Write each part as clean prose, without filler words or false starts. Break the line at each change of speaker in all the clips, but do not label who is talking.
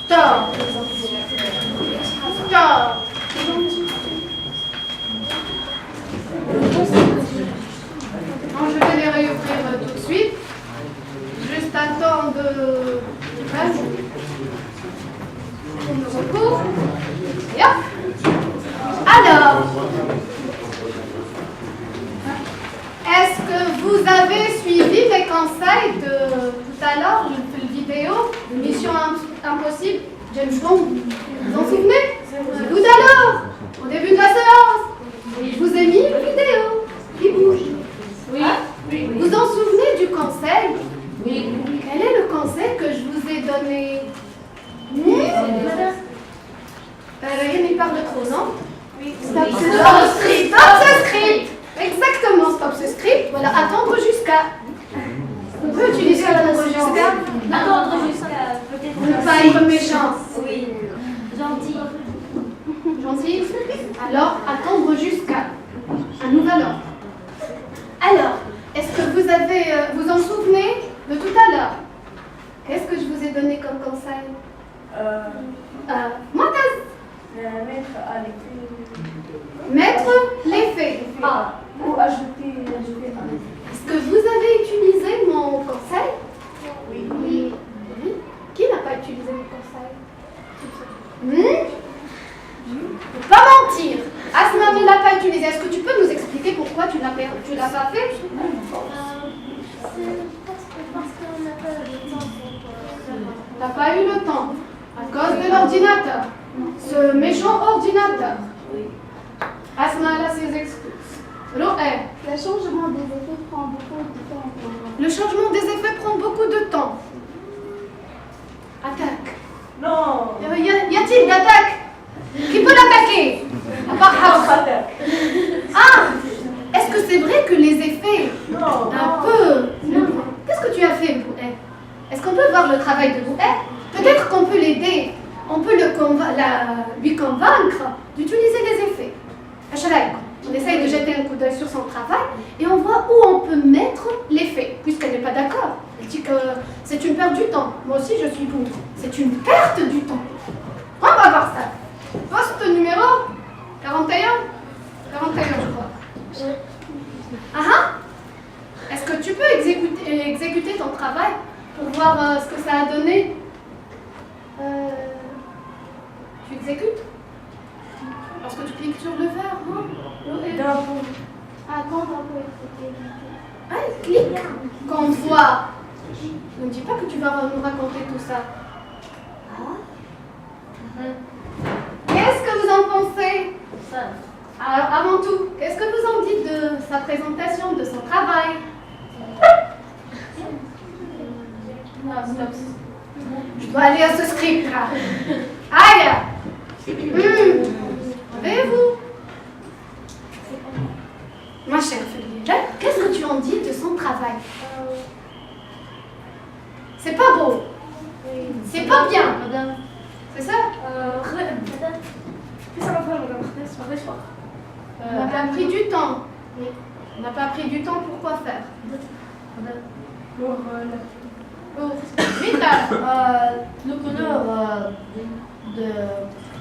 Stop. Stop. Non, je vais les réouvrir tout de suite. Juste un temps de recours. Et hop. Alors, est-ce que vous avez suivi les conseils de tout à l'heure, une vidéo, Mission Impossible, James Bond? Vous vous en souvenez? Tout à l'heure, au début de la séance, je vous ai mis une vidéo qui bouge. Oui. Vous en souvenez du conseil? Oui. Quel est le conseil que je vous ai donné? Il parle trop, non? Oui. Stop ce script. Stop ce script. Exactement, stop ce script. Voilà, attendre jusqu'à. On peut utiliser attendre jusqu'à.
Attendre jusqu'à peut-être.
Ne pas être méchant.
Oui. Gentil.
Gentil. Alors, attendre jusqu'à un nouvel ordre. Alors, est-ce que vous avez, vous en souvenez de tout à l'heure? Qu'est-ce que je vous ai donné comme conseil? Montaz. Mettre l'effet. Ah.
Ou ajouter un effet.
Est-ce que vous avez utilisé mon conseil? Oui. Qui n'a pas utilisé mon conseil? Faut pas mentir. Asma ne l'a pas utilisé. Est-ce que tu peux nous expliquer pourquoi tu l'as pas fait?
Parce qu'on n'a pas le temps pour
T'as pas eu le temps à cause de l'ordinateur. Ce méchant ordinateur. Asma a ses excuses. Roé.
Le changement des effets prend beaucoup de temps.
Le changement des effets prend beaucoup de temps. Attaque.
Non.
Y a-t-il d'attaque? Qui peut l'attaquer? À part Hafs. Ah! Est-ce que c'est vrai que les effets un peu... Qu'est-ce que tu as fait, Bouhet? Est-ce qu'on peut voir le travail de Bouhet? Peut-être qu'on peut l'aider. On peut lui convaincre d'utiliser les effets. Achalaï, on essaye de jeter un coup d'œil sur son travail et on voit où on peut mettre l'effet, puisqu'elle n'est pas d'accord. Elle dit que c'est une perte du temps. Moi aussi, je suis pour. C'est une perte du temps. On va voir ça. Poste numéro 41 41, je crois. Est-ce que tu peux exécuter ton travail pour voir ce que ça a donné? Tu exécutes? Lorsque tu cliques sur le verre,
Quand on peut exécuter.
Clique. Qu'on voit. Ne me dis pas que tu vas nous raconter tout ça. Qu'est-ce que vous en pensez? Alors, avant tout, qu'est-ce que vous en dites de sa présentation, de son travail? Stop. Je dois aller à ce script là. Aïe! Avez-vous? Ma chère Félix, qu'est-ce que tu en dis de son travail? C'est pas beau. C'est pas bien.
Madame.
C'est ça?
Madame.
On n'a pas pris du temps. On n'a pas pris du temps pour quoi faire?
Le couleur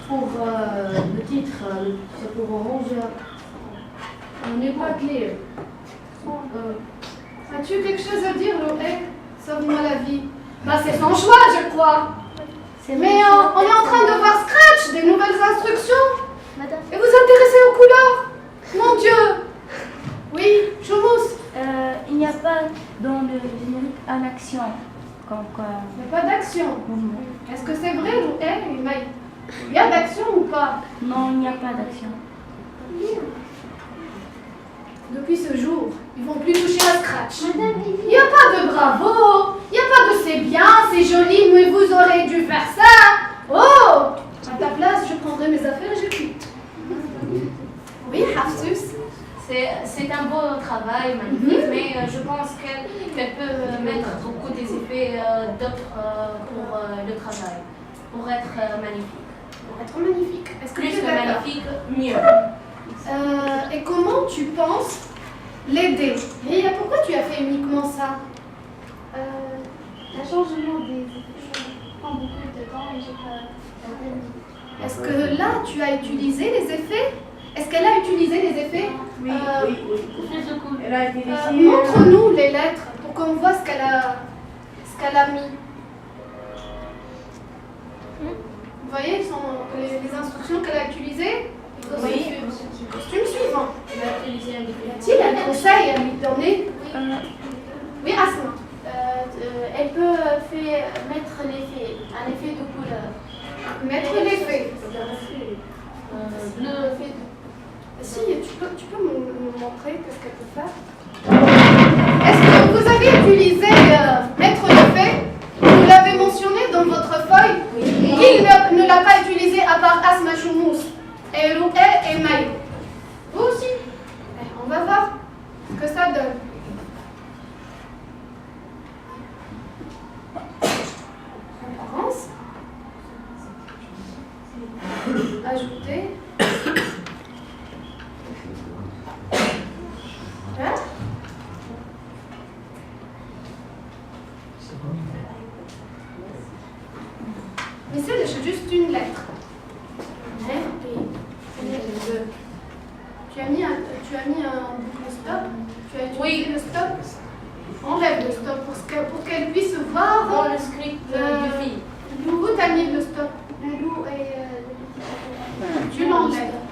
pour le titre, c'est pour orange. On n'est pas clair.
As-tu quelque chose à dire, Loé? Sauve-moi la vie. C'est son choix, je crois. Mais on est en train de voir Scratch, des nouvelles instructions.
Madame.
Et vous intéressez aux couleurs? Mon Dieu! Oui, Choumous?
Il n'y a pas dans le générique en action. Comme quoi.
Il n'y a pas d'action. Est-ce que c'est vrai, Loé? Il y a d'action ou pas?
Non, il n'y a pas d'action.
Depuis ce jour, ils vont plus toucher à Scratch.
Madame,
Il n'y a pas de bravo, il n'y a pas de c'est bien, c'est joli, mais vous aurez dû faire ça. Oh! À ta place, je prendrai mes affaires et je quitte. Oui, Hafsus?
C'est un beau travail, magnifique, mais je pense qu'elle peut mettre beaucoup des effets d'autres pour le travail, pour être magnifique.
Pour être magnifique. Est-ce que
Plus
tu es
que
d'accord?
magnifique, mieux.
Et comment tu penses l'aider? Et pourquoi tu as fait uniquement ça?
Le changement des effets prend beaucoup de temps et j'ai pas
Est-ce que là, tu as utilisé les effets? Est-ce qu'elle a utilisé les effets?
Oui. Elle a été
Montre-nous les lettres pour qu'on voit ce qu'elle a mis. Vous voyez les instructions qu'elle a utilisées?
Oui.
Costume suivant.
Elle a utilisé un
Y a-t-il un conseil à lui donner? Oui, Asma.
Elle peut mettre un effet de couleur.
Mettre l'effet.
bleu.
Si, tu peux me montrer qu'est-ce qu'elle peut faire? Est-ce que vous avez utilisé mettre l'effet? Vous l'avez mentionné dans votre feuille? Qui ne l'a pas utilisé à part Asma Choumous et Roué et Maï? Vous aussi? On va voir ce que ça donne. Référence. Ajouter. Hein? Mais c'est juste une lettre. Tu as mis un bouton stop. Tu as utilisé le stop. Enlève le stop pour qu'elle puisse voir
Dans le script du film.
Où tu as mis le stop? Tu l'enlèves.